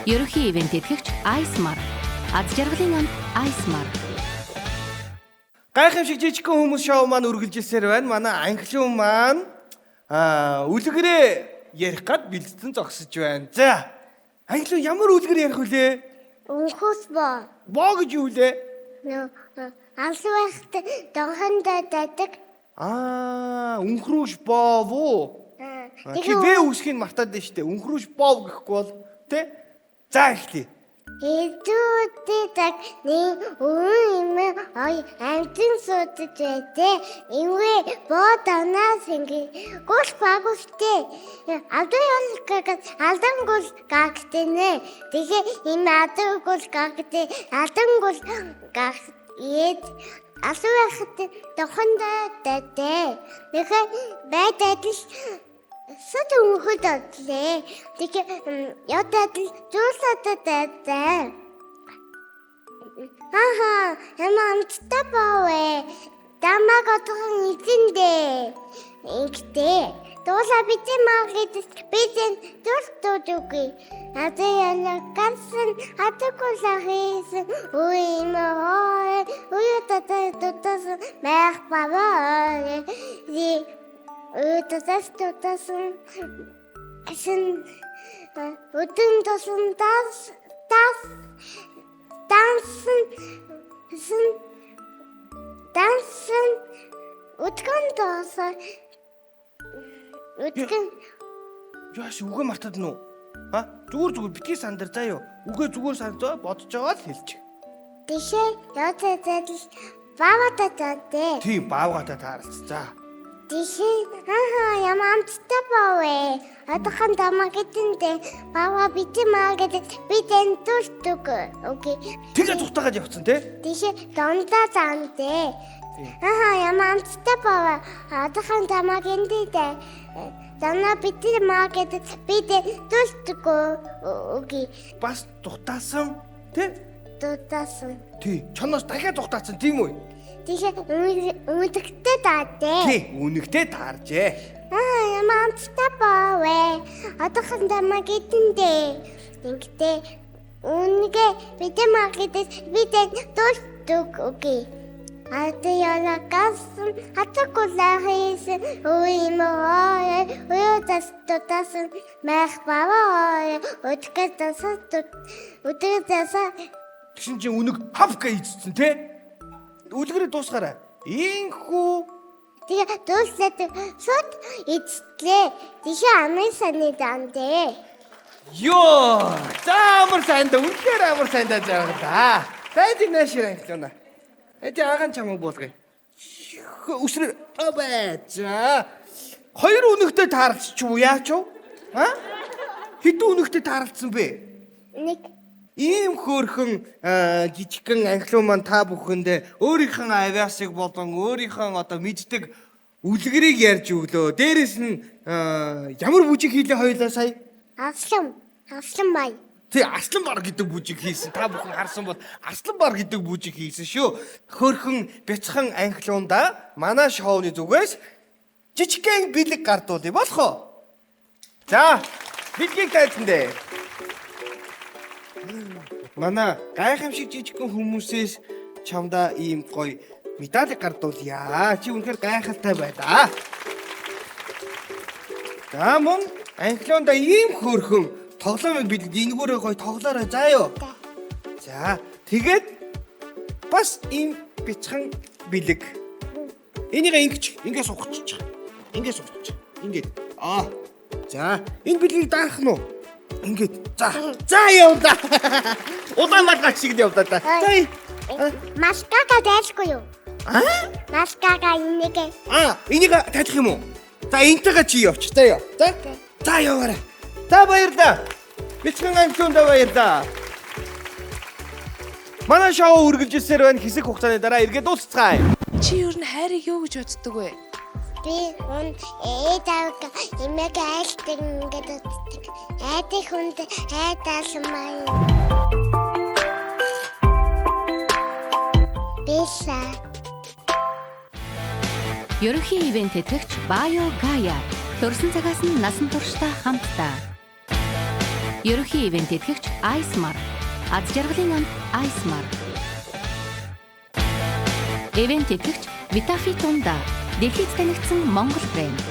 Ерөнхий ивент тэтгэгч Icemark. Аз жаргалын амт Icemark. Гайхамшиг жижигхэн хүмүүс шоу маань үргэлжилсээр байна. Манай анхлын маань үлгэрээ ярих гад бэлдсэн зогсож байна. За анхлын ямар үлгэр ярих вүлээ? Унхус боо. Боо гэж юу вэ? Алсвахт донхондоо дадаг. Унхрууш боов уу? Хивээ үсгийг мартаад байна штэ. Унхрууш боов гэхгүй бол тэ? За ихлий. Эдүүдэд нэг юм ой амтэн суудаж байдэ. Инвэ бодонаас ингээ гол багустэй. Алдан гол гагтэнэ. Тэгээ им алдан гол гагтэ. Алдан гол гаг ед асуухт тохондоо дэдэ. Нэхэ байдад л Сот өнгөд одлээ. Тэгээ ядад зүйлсэд дэдэ. Яманттай бавэ. Дамаг отхон идэндээ. Ингэдэ. Дуулаа битэн магадс битэн дуртуудгүй. Адаяна гансан атакулахис уимаа. Уятата тутас мэх баваа. Тутасан асан өдөн тосон дансан өдгөн тосон өдгөн Яаш үгээ мартаад нү? Зүгээр битгий сандар заяа. Үгээ зүгээр сандаа бодож байгаа л хэлж. Тэшээ ятадад бавататаа. Тийм баавгатай тааралц. За. Тэшээ ямамттай бавэ. Атахан тамагтэнтэй бава битэн магадс битэн туртуг. Окей. Тэгээ зүхтагаад явцсан тий? Тэшээ дондаа заантэй. Ямамттай бава. Атахан тамагтэнтэй Зана битэн магадс битэн туртуг. Окей. Бас тухтаасан тий? Тутасан. Тий. Чоноос дахиад тухтаасан тийм үү? Тэгээ үнэтэй таатай. Тий, үнэхтэй тааржээ. Ямамттай бавэ. Атахан тамагтэнтэй. Ингэдэ үнэгээ битэн магадс битэн туртуг. Окей. Атаяла гасан атакулахис уимаа уятас мэх баваа өдгөөс Тэгшин чи үнэг хавка ийдсэн тий? Үлгэрээ дуусгаарай. Инхүү. тэгээ дуулсад сууд эцлээ. Тийш амын саний дандэ. Йоо! За амар сайн да. Үнэхээр амар сайн да жаа. Тайд нэшэр анхлана. Эти агаан чамаг болгоё. Үсрэ за. Хоёр үнэгтэй таарч юу яач вэ? Хэдэн үнэгтэй таарлцсан бэ? Нэг Ийм хөөрхөн жижигхэн анхлын маань та бүхэндээ өөрийнхөө авиасыг болон өөрийнхөө одоо мэддэг үлгэрийг ярьж өглөө. Дээрээс нь ямар бүжиг хийлээ хоёлаа сая? аслан май. Тий, Аслан бар гэдэг бүжиг хийсэн. Та бүхэн харсан бол Аслан бар гэдэг бүжиг хийсэн шүү. Хөөрхөн бяцхан анхлуунда манай шоуны зүгээс жижигхэн бэлэг гардуулъя болох уу? За, бэлгийг тайлсан дээ. Манай гайхамшиг жижигхэн хүмүүсээс чамдаа ийм гоё медаль гардуулъя. Чи үнэхээр гайхалтай байлаа. За мөн анхлуунда ийм хөөрхөн тоглоомыг бид энэгээрээ гоё тоглоорой заа юу. За тэгээд бас ийм бяцхан бэлэг. Энийг ингэ суугачих. Ингэ суугачих. Ингээд. За энэ бэлгийг даах нь уу? Ингээд. За явда. Улаанмаг шиг явда та. Маскага дайлгүй юу? Маскага энийг. Энийг тайлах юм уу? За энтэйгээ чи явч. За яа. За яваарай. За баярлаа. Бэлтгэн анхлуундаа баярлаа. Манай шоу үргэлжилсээр байна. Хэсэг хугацааны дараа эргээд дуусцгаая. Чи юу н хайрыг юу гэж боддог вэ? Би эдавг имэг айлтдаг ингээд утдаг. Айдах хүнд айдаалмай. Биса. Ерөнхий ивент тэтгэгч Bio Gaia төрсөн цагаас нь насан туршдаа хамтдаа. Ерөнхий ивент тэтгэгч Icemark аз жаргалын амт Icemark. Ивент тэтгэгч Vitafit Унда дэлхийд танигдсан Монгол брэнд.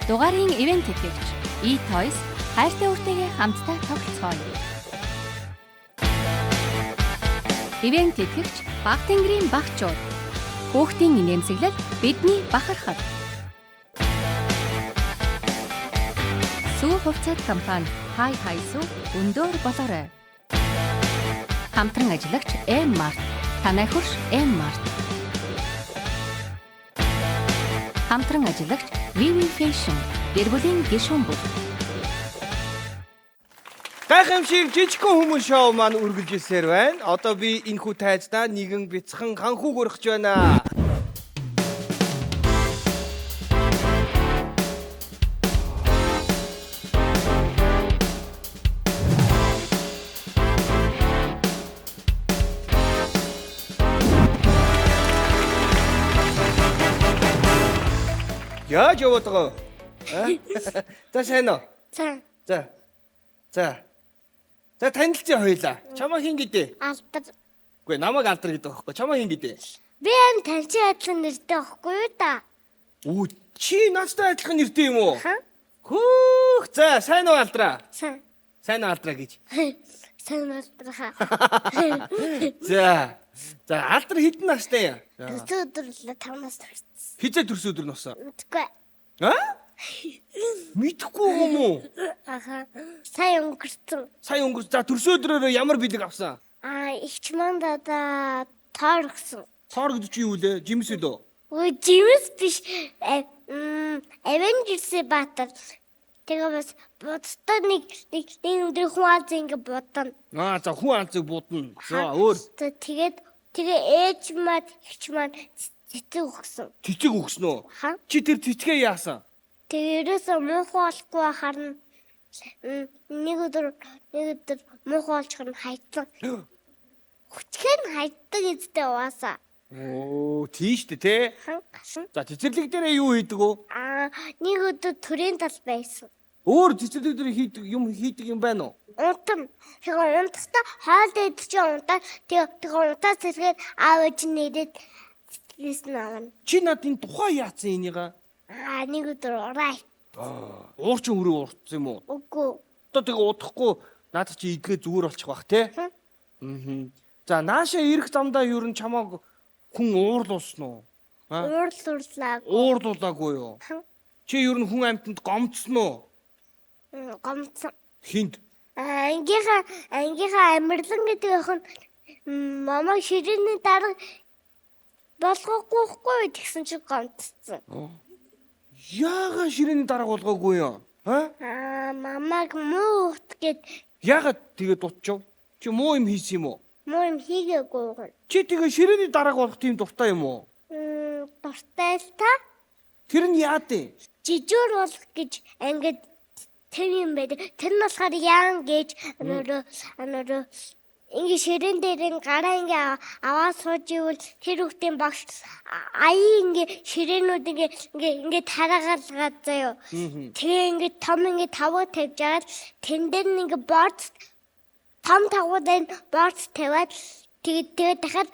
Дугаарын ивент тэтгэгч E-Toys хайртай үртэйгээ хамтдаа тоглоцгооё. Ивент тэтгэгч Баг тэнгэрийн багчууд. Хүүхдийн инээмсэглэл бидний бахархал. Сүү хувьцаат компани Хай Хайсуу өндөр болоорой. Хамтран ажиллагч M-Mart. Танай хурш M-Mart. Хамтран ажиллагч Vivi Fashion. Гэр бүлийн гишүүн бүл. Гайхамшиг жижигхэн хүмүүс шоу маань үргэлжилсээр байна. Одоо би энэхүү тайзнаа нэгэн бяцхан ханхууг өргөж байна. Яаж яваад байгаа вэ? За сайн уу? За. За танилцъя хоёлаа. Чамаа хин гэдэг? Алдар. Үгүй намайг алдар гэдэг байхгүй. Чамаа хин гэдэг? Би энэ таньчин адилхан нэртэй байхгүй юу да? Үу чи надтай адилхан нэртэй юм уу? Ха? Хөөх за сайн уу алдраа? Сайн уу алдраа гэж. Сайн алдраа. За алдар хэдэн настай юм? Өдрлөө 5 нас төрсөн. Хизээ төрсөн өдөр ноосоо. Мэдгүй. Мэдхгүй юм уу? Аха. Сайн өнгөрцөн. Сайн өнгөрч за төрсөн өдрөөр ямар бэлэг авсан? Игч манд одоо тоор гсэн. Тоор гэдэг чи юу лээ? Жимс үү? Өө жимс биш. Avengers Battle. Тэгээ бас бодтой нэг өдөр хүн аз ингэ бодно. За хүн анцыг будна. За өөр. Тэгээ ээж мад игч манд цэцэг өгсөн. Цэцэг өгсөн үү? Ха? Чи тэр цэцгээ яасан? Тэгээ ерөөсөө муухай болохгүй харна. Нэг өдөр муухай болж харна хайцсан. Хүчгээр нь хайддаг эзтэй угаасаа. Оо тийш дээ те. Хасан. За цэцэрлэг дээрээ юу хийдэг вэ? Нэг өдөр төрийн тал байсан. Өөр цэцэрлэг дээр хийдэг юм байна уу? Унтан. Тэгээ унтахтаа хоол идэж унтаа. Тэгээ унтаа зэрэгээр аав ээж нэдэд цэцлээс навна. Чи надын тухай яатсан энийга? Нэг өдөр ураа. Уурчин өрөө уртсан юм уу? Үгүй. Одоо тэгээ удахгүй надад чи идгээ зүгээр болчих бах те. За наашаа ирэх замдаа юу н чамааг хүн уурлуулсан уу? Уурлууллаа. Уурлуулаагүй юу? Чи юу н хүн амьтанд гомцсон уу? Гомцсон. Хинт? Ангийнхаа амирлан гэдэг охин мамаа ширээний дарга болгоогүй тэгсэн чи гомцсон. Яагаад ширээний дарга болгоогүй юу? Мамаг муу ут гэд Яагаад тэгээд дутчихв? Чи муу юм хийсэн юм уу? муу юм хийгээгүй. Чи тэгээ ширээний дарга болох тийм дуртай юм уу? Дуртай л та. Тэр нь яа дээ? Жижүүр болох гэж ингээд тэр юм байдаг. Тэр нь болохоор яан гэж өнөөрөө ингээ ширээн дээр гараа ингээ аваад сууж ивэл тэр хүүхдийн багш аяа ингээ ширээнүүд ингээ тараагалгаад заяо. Тэгээ ингээ том ингээ тавуу тавьж агаад тэн дээр нь ингээ борд том тавуудын борд тавиад тэгээ дахиад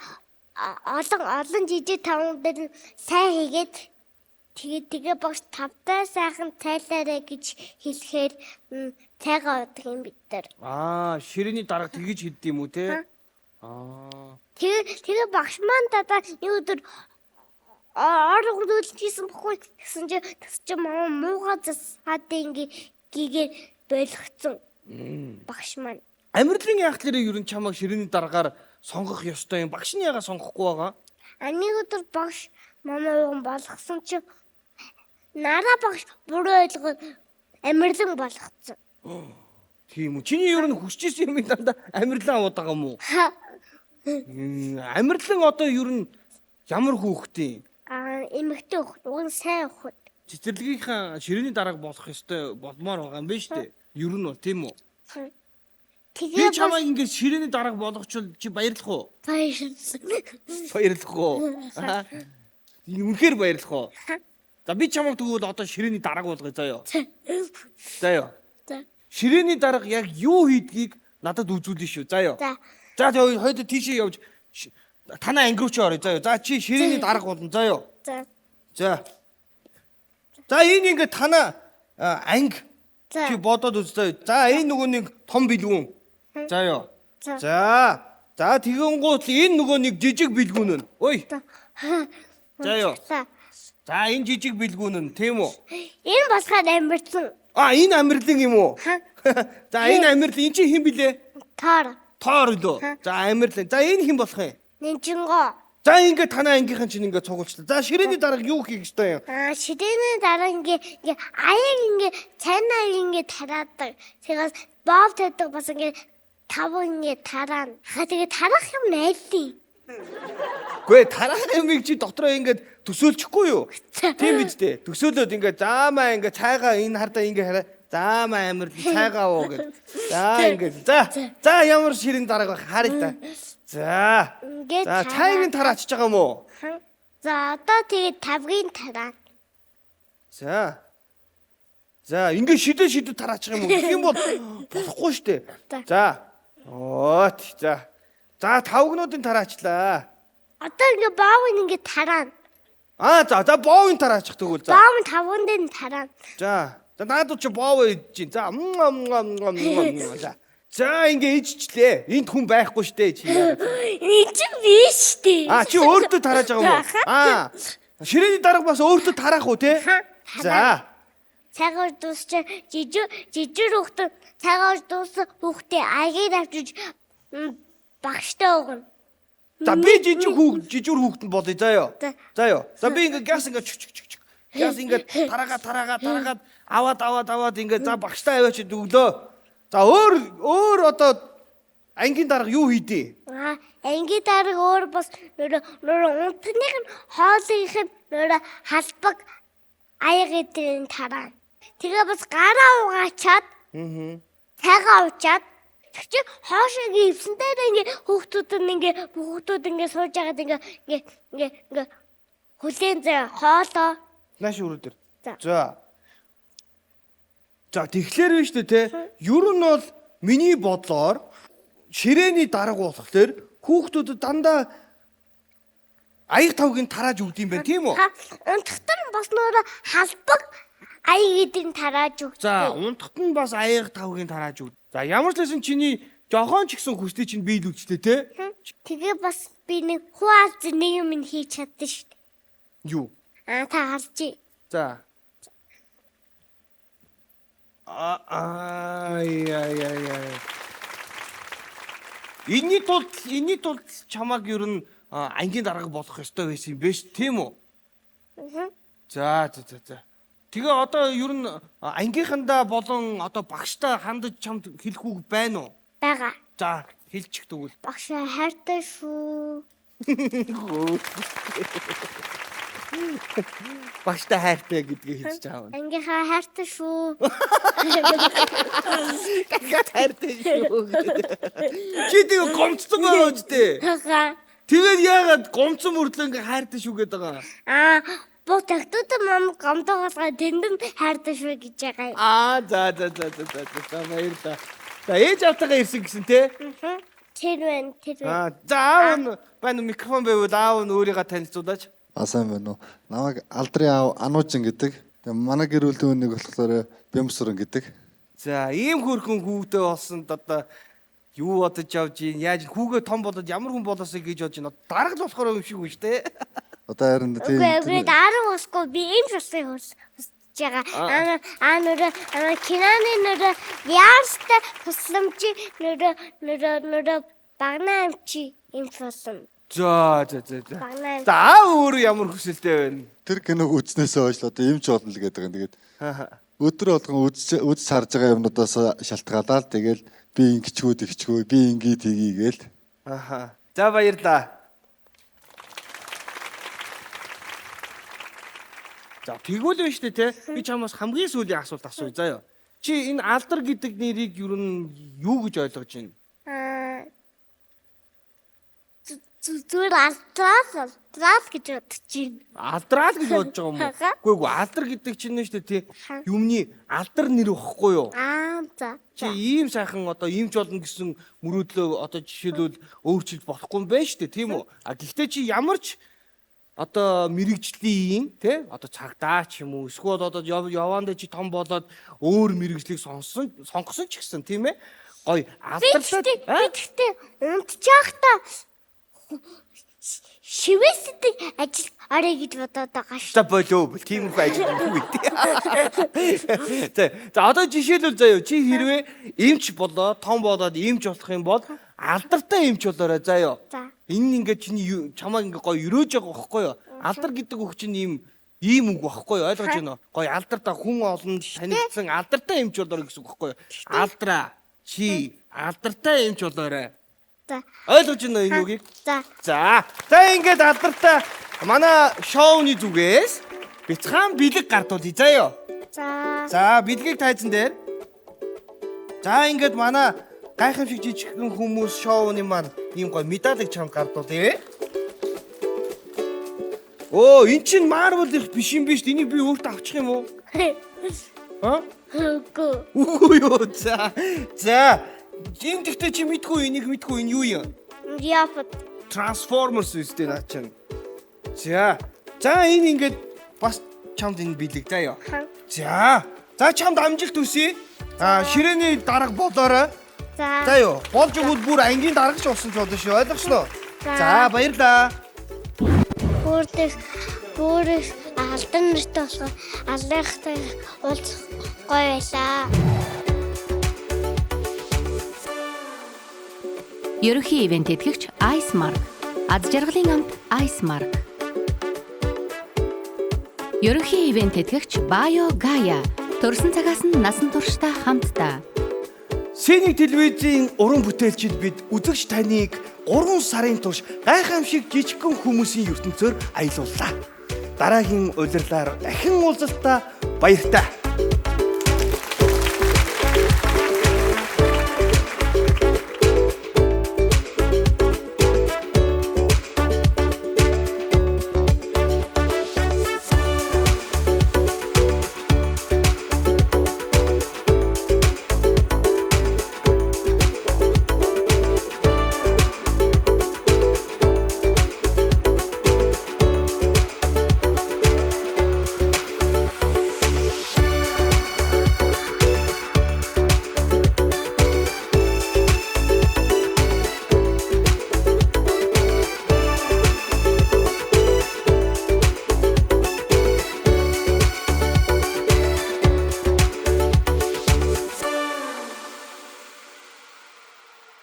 олон жижиг тавуудад сайн хийгээд тэгээ багш тавтай сайхан цайлаарэ гэж хэлэхээр цайгаа удаг юм бид нар. Ширээний дарга тэгэж хэлдэг юм уу те? Тэгээ багш маань дадаа нэг өдөр оргуулчихсан бохгүй гэсэн чи маа муугаа засаад ингээ гигээ болгоцсон багш маань. Амирлын яахлаараа юу н чамайг ширээний дараагаар сонгох ёстой юм. Багш нь яагаад сонгохгүй байгаа? Нэг өдөр багш мамаа болгосон чи нараа багш буруу ойлгоод амирлан болгоцсон. Тийм үү. Чиний юу н хүсчихсэн юм дандаа амирлан аваад байгаа юм уу? Амирлан одоо юу н ямар хүүхдээ? Эмэгтэй хүүхд, уг нь сайн хүүхд. Цэцэрлэгийнхаа ширээний дарааг болох ёстой болмоор байгаа юм байна шүү дээ. Юу н бол тийм үү? Би чамайг ингээд ширээний дарга болгочвол чи баярлах уу? Баярлах уу? Үнэхээр баярлах уу? За би чамайг тэгвэл одоо ширээний дарга болгоё заяа. Заяа. Ширээний дарга яг юу хийдгийг надад үзүүлнэ шүү. Заяа. За хойд тийшээ явж танаа анги руу ч орё заяа. За чи ширээний дарга болно заяа. За. За энэ ингээд танаа анги чи бодоод үзье. За энэ нөгөө нэг том бэлгүүн. Заяа. За тэгэн гут энэ нөгөө нэг жижиг бэлгүүн нь. Ой. Заяа. За энэ жижиг бэлгүүн нь тийм үү? Энэ болохоор амьдсан. Энэ амьрлан юм уу? За энэ амьрлан эн чи хэн блэ? Тоор лөө. За амьрлан. За энэ хэн болох юм? Нинжингоо. За ингээд танаа ангийнхан чинь ингээд цугуулчлаа. За ширээний дарга юу хийх ёстой юм? Ширээний дараа ингээ аяг ингээ цайнаа ингээ тараадаг. Тэгээс бов тавьдаг бас ингээ тав ингээ тараана. Тэгээ тарах юм найли. Гүй тараах юмыг чи дотроо ингээд төсөөлчихгүй юу? Тийм биз дээ. Төсөөлөд ингээд заамаа ингээд цайгаа энэ хардаа ингээд хараа. Заамаа амир цайгаа уу гэд. За ингээд. За ямар ширээний дарга харъя та. За цайгийн тараачж байгаа юм уу? За одоо тэгээ тавгийн тараа. За ингээд шидэ тараачих юм уу? Гэх юм бол болохгүй штэ. За тавгнуудын тараачлаа. Одоо ингээ баавын ингээ тараана. За боовын тараачих тэгвэл за. Баавын тавгандын тараана. За надад чи боов ээж чинь. За ингээ ээжчлээ. Энд хүн байхгүй штэ чи. Энэ чи биш штэ. Чи өөртөө тарааж байгаа юм уу? Ширээний дарга бас өөртөө тараах уу те? За. Цагаар дуусч жижиг хүүхдүүд цагаар дуусах хүүхдээ аягийг авчиж багштай өгнө. За би жижиг хүүхэд нь болъё заяа. За би ингээ газ ингээ газ ингээ тараагаад аваад ингээ за багштай аваач өглөө. За өөр одоо ангийн дарга юу хийдэ? Ангийн дарга өөр бас нөр унтных нь хоолынх нь нөр халбаг аяг эдрийн тараа. Тэгээ бас гараа угаачаад цагаа уучаад чи хоошогийн ивсэн дээр ингээ хүүхдүүд ингээ сууж байгаад ингээ хүлээн заа хоолоо. Нааш өрөө дээр. За тэгэхээр нь шүү дээ те. Ер нь бол миний бодлоор ширээний дарга болохоор хүүхдүүдэд дандаа аяг тавгийн тарааж өгд юм байна тийм үү? Унтахтар нь бас нөр халбаг аяг эдрийн тарааж өгд. За унтахт нь бас аяг тавгийн тарааж өгд. За ямар ч лсэн чиний жохон ч гэсэн хүстэй чинь биелүүлжтэй те. Тэгээ бас би нэг хуаалз нэг юм хийж чадсан шүү дээ. Юу? Та харж. За. Энийний тулд чамаг ер нь ангийн дарга болох ёстой байсан юм биш тийм үү? За. Тэгээ одоо ер нь ангийнхандаа болон одоо багштай хандаж чамд хэлэх үг байна уу? Бага. За хэлчих тэгвэл. Багш хайртай шүү. Багштай хайртай гэдгийг хэлж байгаа. Ангийнхаа хайртай шүү. Гад хайртай шүү. Чи тэг гомцсон байгаа үстэй. Тэгээд яагаад гомцсон мөртлөө ингээ хайртай шүү гэдэг байгаа. Бот тагтууд мам гомдоогоосаа тэндэн хайртай шүү гэж байгаа. За баярлалаа. За ээж автагаа ирсэн гэсэн те. Тэр байна. За аав байна микрофон байвал аав нь өөрийгөө танилцуулаач. Сайн байна уу? Намайг Алдрын аав Ануужин гэдэг. Манай гэр бүлийн нэг болохоор Бямсуран гэдэг. За ийм хөрхөн хүүхдээ болсон одоо юу бодож явж гин яаж хүүгээ том болоод ямар хүн болоосоо гэж бодож байна. Дарга л болохоор юм шиг үү штэ. Одоо харин тийм. Үгүй дараа босгүй би ийм шусыг хүсэж байгаа. Нөр киноны нөр яарстай тусламж нөр багнаа амчи ийм болсон. За. Өөр ямар хүсэлтэй байна? Тэр киног үзнээс хойш одоо эмч болно л гэдэг юм. Тэгээд өдөр болгон үзэж харж байгаа юмнуудаас шалтгаалаад тэгэл би ингэчгүй би ингээд хийгээл. За баярлаа. За тэгвэл байна шүү дээ те. Би чамаас хамгийн сүүлийн асуулт асууя заяа. Чи энэ алдар гэдэг нэрийг юу юу гэж ойлгож байна? Зүгээр алтрал гэж бодож байна. Алдрал гэж бодож байгаа юм уу? Үгүй алдар гэдэг чинь нэ шүү дээ тий. Юмны алдар нэр واخхгүй юу? За. Чи ийм сайхан одоо иймч болно гэсэн мөрөөдлөө одоо жишээлбэл өөрчилж болохгүй юм байна шүү дээ тийм үү? А гэхдээ чи ямар ч одоо мэрэгжлийн тий одоо цагдаа ч юм уу эсвэл одоо явандаа чи том болоод өөр мэрэгжлийг сонгосон ч гэсэн тийм ээ гоё алдартай Гэхдээ унтчихта шивэсдэг ажил арай гэж бодоод байгаа шүү. та болоо тийм их ажил үгүй тий. За одоо жишээлбэл заяа чи хэрвээ эмч болоо том болоод эмч болох юм бол алдартай эмч болоорой заяа. За. Энэ ингээд чиний чамаа ингээд гоё өрөөж байгаа байхгүй юу? Алдар гэдэг үг чинь ийм үг байхгүй юу? Ойлгож байна уу? Гоё алдартай хүн олон танигдсан алдартай эмч болоорой гэсэн үг байхгүй юу? Алдраа чи алдартай эмч болоорой. За. Ойлгож байна уу энэ үгийг? За. За ингээд алдартай манай шоуны зүгээс бяцхан бэлэг гардуулъя заяа. За. За бэлгийг тайзан дээр. За ингээд манай гайхамшиг жижигхэн хүмүүс шоуны маань ийм гоё медалийг чамд гардуулъя. Оо эн чин Marvel их биш юм биш. Энийг би өөртөө авчих юм уу? Аа? Үгүй юу. За. Энд гэхдээ чи мэдгүй энийг мэдгүй энэ юу юм? Япад. Transformers үстэй наа чинь. За энэ ингээд бас чамд энэ бэлэг заяа. За чамд амжилт хүсье. Ширээний дарга болоорой. За юу болж өгвөл бүр ангийн даргач болсон ч болно шүү. Ойлгосноо? За баярлаа. Бүрээс алдар нартай болохоор алдартай уулзах гоё байлаа. Ерөнхий ивент тэтгэгч Ice Mark. Аз жаргалын амт Ice Mark. Ерөнхий ивент тэтгэгч Bio Gaia. Төрсөн цагаас нь насан туршдаа хамтдаа. Сэнийг телевизийн уран бүтээлчид бид үзэгч таныг 3 сарын турш гайхамшиг жижигхэн хүмүүсийн ертөнцөөр аялууллаа. Дараагийн улирлаар дахин уулзалтаа баяртай.